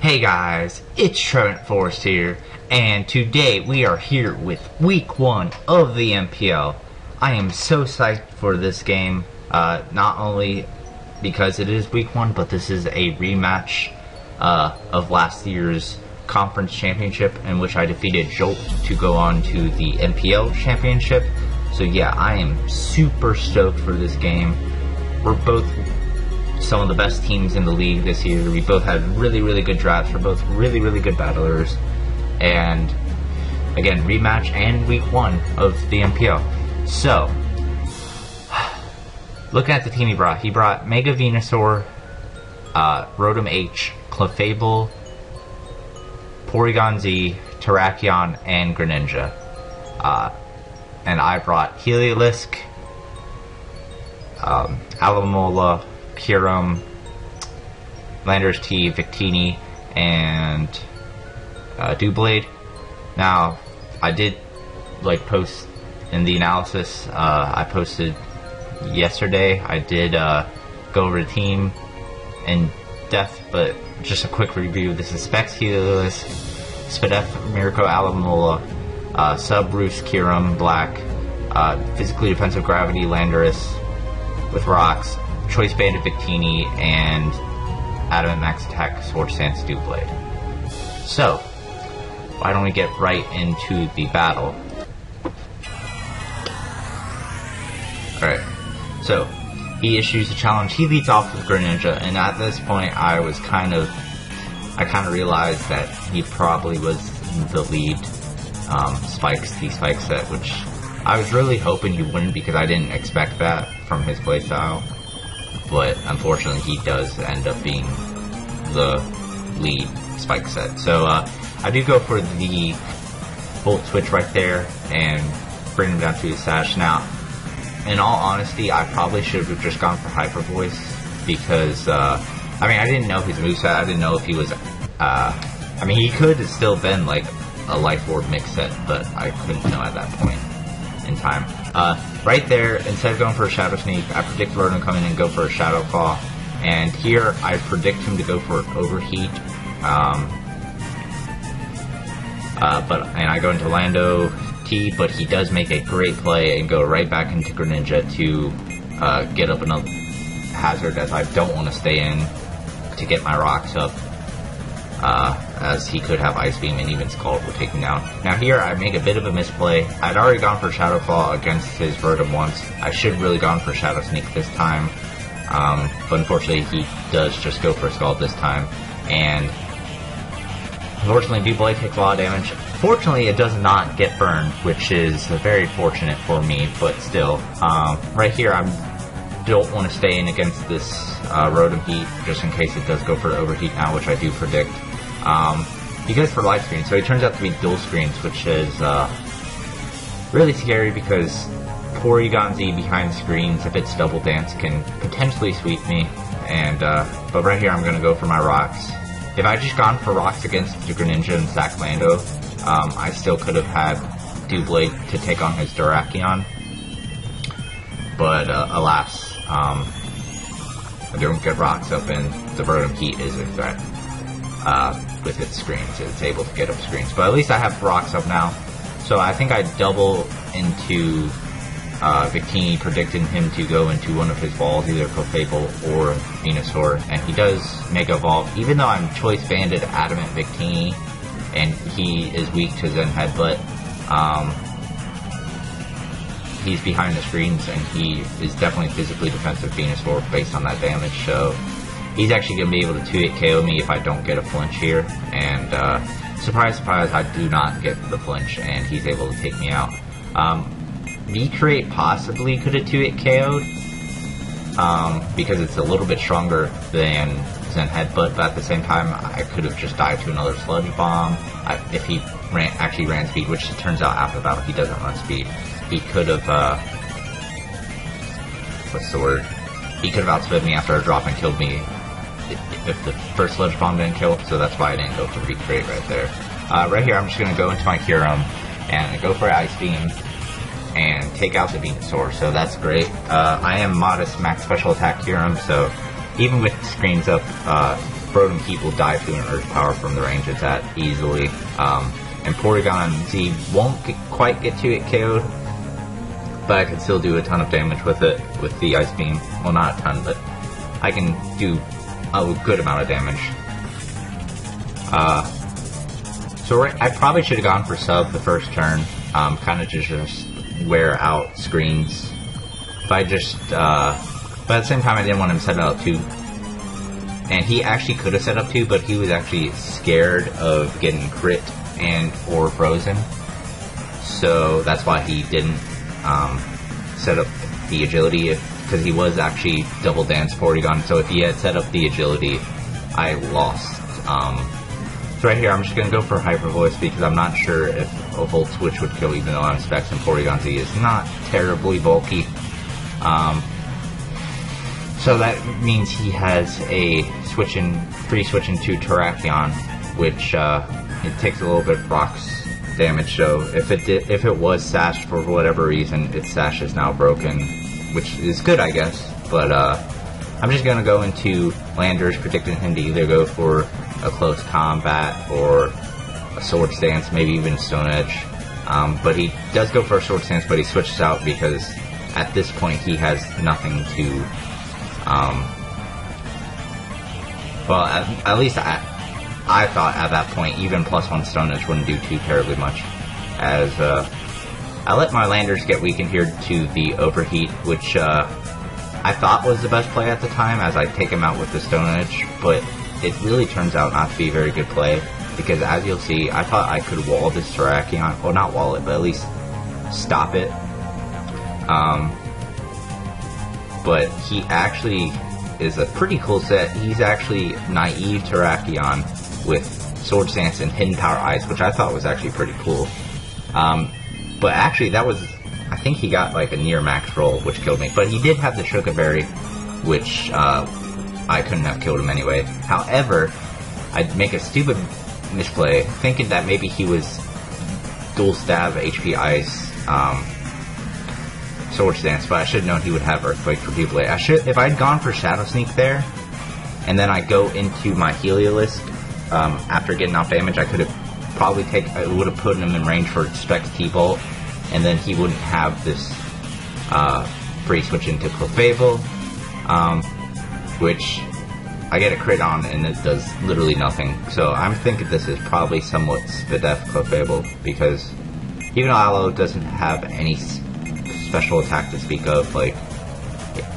Hey guys, it's Trent Forrest here, and today we are here with week 1 of the NPL. I am so psyched for this game, not only because it is week 1, but this is a rematch of last year's conference championship in which I defeated Jolt to go on to the NPL championship. So yeah, I am super stoked for this game. We're both some of the best teams in the league this year. We both had really good drafts. We're both really good battlers. And again, rematch and week 1 of the NPL. So, looking at the team he brought Mega Venusaur, Rotom H, Clefable, Porygon Z, Terrakion, and Greninja. And I brought Heliolisk, Alamola, Kyurem, Landorus T, Victini, and Doublade. Now, I did post in the analysis I posted yesterday. I did go over the team in depth, but just a quick review. This is Specs Heliolisk, Spadef, Miracle, Alamola, Sub Roos, Kyurem, Black, Physically Defensive Gravity, Landorus with Rocks, Choice Banded Victini, and Adamant Max Attack Sword Stance Doublade. So, why don't we get right into the battle? Alright, so he issues a challenge. He leads off with Greninja, and at this point I kind of realized that he probably was the lead T-Spike set, which I was really hoping he wouldn't because I didn't expect that from his playstyle. But unfortunately he does end up being the lead Spike set. So I do go for the Volt Switch right there and bring him down to his Sash. Now, in all honesty, I probably should have just gone for Hyper Voice because, I didn't know his moveset. I didn't know if he was, he could have still been like a Life Orb mix set, but I couldn't know at that point in time. Right there, instead of going for a Shadow Sneak, I predict Rotom coming in and go for a Shadow Claw. And here, I predict him to go for an Overheat. And I go into Lando T, but he does make a great play and go right back into Greninja to get up another hazard, as I don't want to stay in to get my rocks up, as he could have Ice Beam and even Scald will take him down. Now here I make a bit of a misplay. I'd already gone for Shadow Claw against his Rotom once. I should have really gone for Shadow Sneak this time, but unfortunately he does just go for Scald this time, and unfortunately Doublade takes a lot of damage. Fortunately it does not get burned, which is very fortunate for me, but still, right here I don't want to stay in against this Rotom Heat, just in case it does go for Overheat now, which I do predict. He goes for Light Screen, so he turns out to be Dual Screens, which is really scary because Porygon Z behind screens, if it's Double Dance, can potentially sweep me. And but right here I'm going to go for my Rocks. If I just gone for Rocks against the Greninja and Sack Lando, I still could have had Doublade to take on his Terrakion. But alas, I don't get Rocks up, and the Rotom Heat is a threat. With its screens, it's able to get up screens. But at least I have Rocks up now. So I think I double into Victini, predicting him to go into one of his balls, either Clefable or Venusaur. And he does Mega Evolve, even though I'm Choice Banded Adamant Victini, and he is weak to Zen Headbutt. He's behind the screens, and he is definitely physically defensive Venusaur based on that damage. So he's actually going to be able to 2-hit KO me if I don't get a flinch here, and surprise, surprise, I do not get the flinch, and he's able to take me out. V-Crate possibly could have 2-hit KO'd, because it's a little bit stronger than Zen Headbutt, but at the same time, I could have just died to another Sludge Bomb. If he actually ran speed, which it turns out after battle he doesn't run speed, he could have, he could have outsped me after a drop and killed me if the first Sludge Bomb didn't kill, so that's why I didn't go for V-Crate right there. Right here I'm just going to go into my Kyurem and go for Ice Beam and take out the Venusaur, so that's great. I am modest max special attack Kyurem, so even with screens up, Frozen Keep will die to an Earth Power from the range it's at easily. And Porygon Z won't quite get to it KO'd, but I can still do a ton of damage with it, with the Ice Beam. Well, not a ton, but I can do a good amount of damage. So I probably should have gone for sub the first turn, kind of just wear out screens. If I just, but at the same time I didn't want him set up 2. And he actually could have set up 2, but he was actually scared of getting crit and or frozen. So that's why he didn't set up the agility, because he was actually double dance Porygon. So if he had set up the agility, I lost. So right here, I'm just going to go for Hyper Voice because I'm not sure if a Volt Switch would kill, even though I'm Specs and Porygon Z is not terribly bulky. So that means he has a free switch into Terrakion, which it takes a little bit of rocks damage. So if it was sashed for whatever reason, its sash is now broken, which is good, I guess. But I'm just gonna go into Landers, predicting him to either go for a close combat or a Sword Stance, maybe even Stone Edge. But he does go for a Sword Stance, but he switches out because at this point he has nothing to. Well, at least I thought at that point even +1 Stone Edge wouldn't do too terribly much, as I let my Landers get weakened here to the Overheat, which I thought was the best play at the time, as I take him out with the Stone Edge, but it really turns out not to be a very good play, because as you'll see, I thought I could wall this Terrakion, well, not wall it, but at least stop it. But he actually is a pretty cool set. He's actually naive Terrakion with Sword Stance and Hidden Power Ice, which I thought was actually pretty cool. But actually that was, I think he got like a near max roll, which killed me. But he did have the Sugar Berry, which I couldn't have killed him anyway. However, I'd make a stupid misplay, thinking that maybe he was dual stab HP Ice, Sword Stance, but I should have known he would have Earthquake for Doublade. If I'd gone for Shadow Sneak there, and then I go into my Heliolisk after getting off damage, I could have probably I would have put him in range for Specs T-Bolt, and then he wouldn't have this free switch into Clefable, which I get a crit on and it does literally nothing. So I'm thinking this is probably somewhat Spadef Clefable, because even though Aloe doesn't have any special attack to speak of, like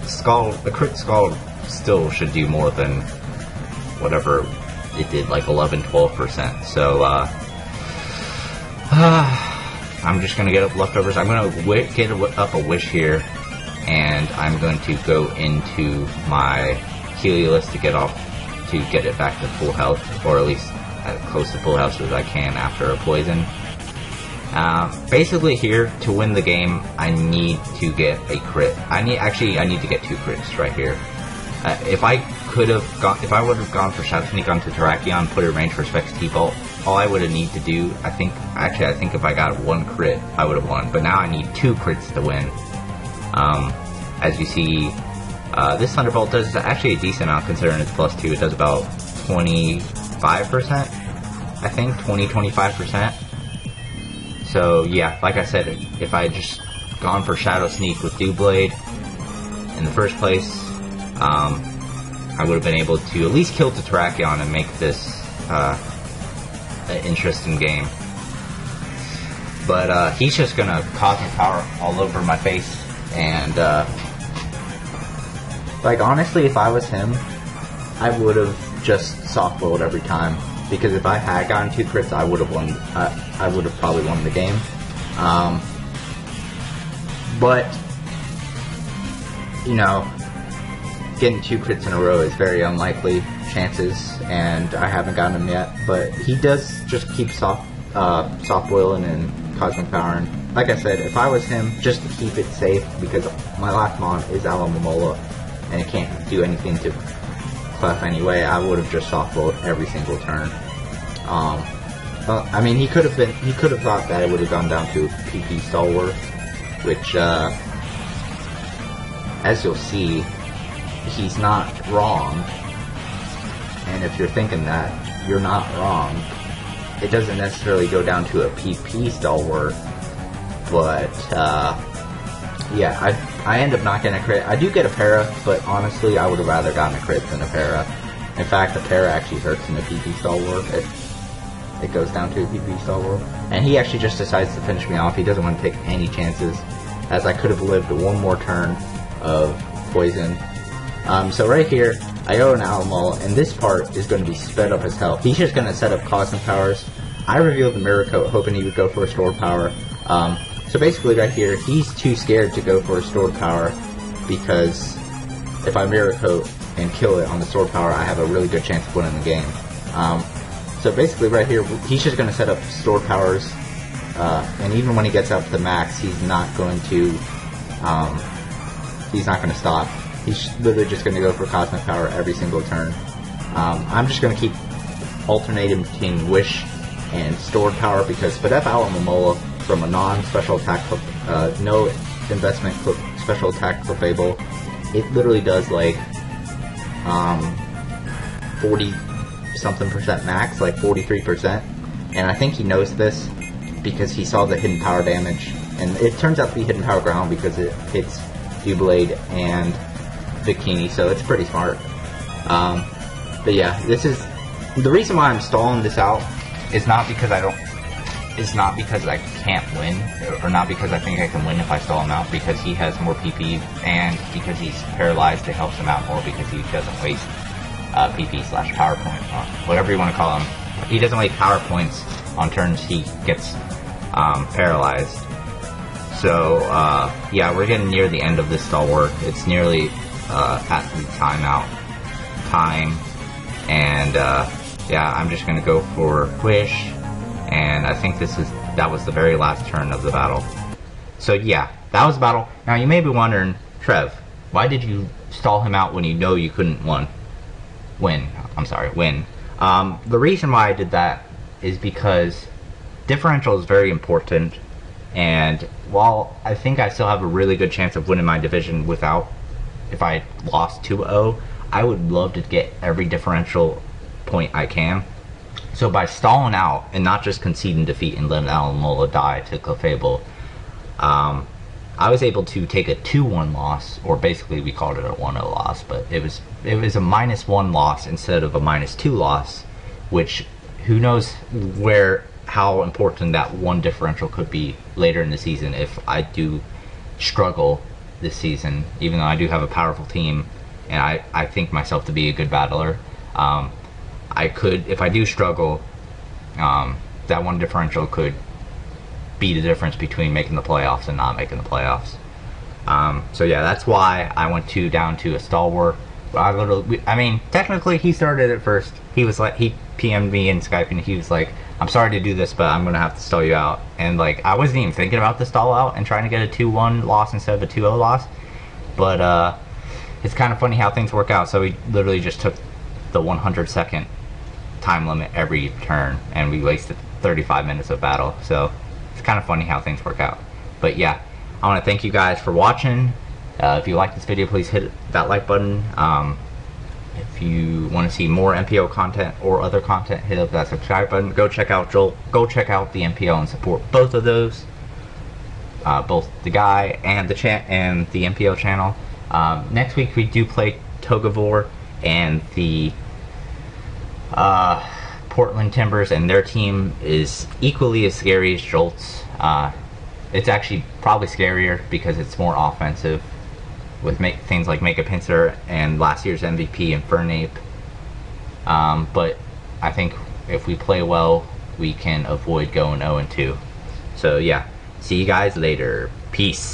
the crit Scald still should do more than whatever it did, like 11-12%. So I'm just gonna get up leftovers. I'm gonna get up a Wish here, and I'm going to go into my Heliolisk to get it back to full health, or at least as close to full health as I can after a poison. Basically here, to win the game, I need to get a crit. I need to get 2 crits right here. If I would have gone for Shadow Sneak onto Terrakion, put it in range for Specs T-Bolt, all I would have needed to do, I think if I got 1 crit, I would have won. But now I need 2 crits to win. As you see, this Thunderbolt does actually a decent amount considering it's +2. It does about 25%, I think, 20-25%. So yeah, like I said, if I had just gone for Shadow Sneak with Doublade in the first place, I would have been able to at least kill the Terrakion and make this an interesting game. But he's just gonna Cosmic Power all over my face, and like honestly, if I was him, I would have just soft-rolled every time. Because if I had gotten 2 crits, I would have won. I would have probably won the game. But you know, getting 2 crits in a row is very unlikely chances, and I haven't gotten them yet. But he does just keep soft boiling and Cosmic Powering. Like I said, if I was him, just to keep it safe, because my last mon is Alomomola, and it can't do anything to Clef anyway, I would have just soft rolled every single turn. I mean, he could have thought that it would have gone down to PP Stalwart, which, as you'll see, he's not wrong. and if you're thinking that, you're not wrong. It doesn't necessarily go down to a PP stalwart, but yeah, I end up not getting a crit. I do get a para, but honestly, I would have rather gotten a crit than a para. In fact, the para actually hurts in the PP stalwart if it goes down to a PP stalwart. And he actually just decides to finish me off. He doesn't want to take any chances, as I could have lived one more turn of poison. So right here, I go an Alamo, and this part is going to be sped up as hell. He's just going to set up Cosmic Powers. I revealed the Mirror Coat, hoping he would go for a Stored Power. So basically right here, he's too scared to go for a Stored Power, because if I Mirror Coat and kill it on the Stored Power, I have a really good chance of winning the game. So basically right here, he's just going to set up Stored Powers, and even when he gets up to max, he's not going to stop. He's literally just going to go for Cosmic Power every single turn. I'm just going to keep alternating between Wish and Stored Power, because Spadef Alamomola from a non-special attack, no investment special attack for Fable, it literally does like 40-something% max, like 43%, and I think he knows this because he saw the hidden power damage, and it turns out to be hidden power ground because it hits Blade and Bikini, so it's pretty smart. But yeah, this is the reason why I'm stalling this out. Is not because I can't win, or not because I think I can win if I stall him out, because he has more PP, and because he's paralyzed, it helps him out more because he doesn't waste PP/power point, whatever you want to call him. He doesn't waste power points on turns he gets paralyzed. So yeah, we're getting near the end of this stalwart. It's nearly at the timeout time, and yeah, I'm just gonna go for Wish, and I think that was the very last turn of the battle. So yeah, that was the battle. Now you may be wondering, Trev, why did you stall him out when you know you couldn't win? The reason why I did that is because differential is very important, and while I think I still have a really good chance of winning my division if I lost 2-0, I would love to get every differential point I can. So by stalling out and not just conceding defeat and letting Alamola die to Clefable, I was able to take a 2-1 loss, or basically we called it a 1-0 loss, but it was a -1 loss instead of a -2 loss, which who knows how important that one differential could be later in the season if I do struggle this season, even though I do have a powerful team and I think myself to be a good battler. If I do struggle, that one differential could be the difference between making the playoffs and not making the playoffs. So yeah, that's why I went down to a stalwart. I mean, technically he started it first. He was like, he PM'd me in Skype and he was like, I'm sorry to do this, but I'm gonna have to stall you out. And like, I wasn't even thinking about the stall out and trying to get a 2-1 loss instead of a 2-0 loss. But it's kind of funny how things work out. So we literally just took the 100-second time limit every turn, and we wasted 35 minutes of battle. So it's kind of funny how things work out. But yeah, I want to thank you guys for watching. If you like this video, please hit that like button. If you want to see more NPL content or other content, hit up that subscribe button. Go check out Jolt. Go check out the NPL and support both of those, both the guy and the NPL channel. Next week we do play Togavor and the Portland Timbers, and their team is equally as scary as Jolt's. It's actually probably scarier because it's more offensive, with things like Makeup Pincer and last year's MVP Infernape. But I think if we play well, we can avoid going 0-2. So yeah, see you guys later. Peace.